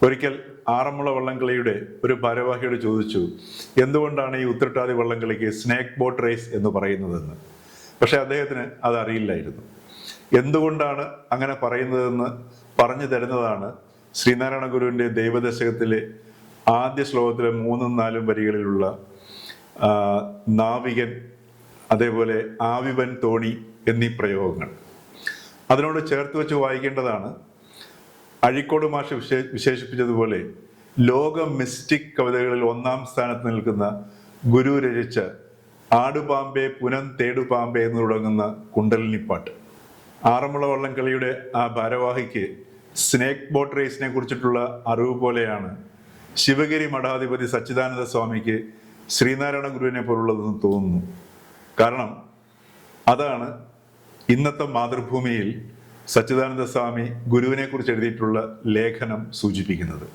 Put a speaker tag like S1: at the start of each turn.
S1: ഒരിക്കൽ ആറന്മുള വള്ളംകളിയുടെ ഒരു ഭാരവാഹിയോട് ചോദിച്ചു, എന്തുകൊണ്ടാണ് ഈ ഉത്രട്ടാതി വള്ളംകളിക്ക് സ്നേക്ക് ബോട്ട് റേസ് എന്ന് പറയുന്നതെന്ന്. പക്ഷെ അദ്ദേഹത്തിന് അത് അറിയില്ലായിരുന്നു. എന്തുകൊണ്ടാണ് അങ്ങനെ പറയുന്നതെന്ന് പറഞ്ഞു തരുന്നതാണ് ശ്രീനാരായണ ഗുരുവിൻ്റെ ദൈവദശകത്തിലെ ആദ്യ ശ്ലോകത്തിലെ 3ഉം 4ഉം വരികളിലുള്ള നാവികൻ, അതേപോലെ ആവിവൻ, തോണി എന്നീ പ്രയോഗങ്ങൾ. അതിനോട് ചേർത്ത് വെച്ച് വായിക്കേണ്ടതാണ് അഴീക്കോട് മാഷ് വിശേഷിപ്പിച്ചതുപോലെ ലോക മിസ്റ്റിക് കവിതകളിൽ 1ാം സ്ഥാനത്ത് നിൽക്കുന്ന ഗുരു രചിച്ച ആടുപാമ്പേ പുനം തേടുപാമ്പേ എന്ന് തുടങ്ങുന്ന കുണ്ടലിനിപ്പാട്ട്. ആറന്മുള വള്ളംകളിയുടെ ആ ഭാരവാഹിക്ക് സ്നേക്ക് ബോട്ട് റേസിനെ കുറിച്ചിട്ടുള്ള അറിവ് പോലെയാണ് ശിവഗിരി മഠാധിപതി സച്ചിദാനന്ദ സ്വാമിക്ക് ശ്രീനാരായണ ഗുരുവിനെ പോലുള്ളതെന്ന് തോന്നുന്നു. കാരണം അതാണ് ഇന്നത്തെ മാതൃഭൂമിയിൽ സച്ചിദാനന്ദ സ്വാമി ഗുരുവിനെ കുറിച്ച് എഴുതിയിട്ടുള്ള ലേഖനം സൂചിപ്പിക്കുന്നത്.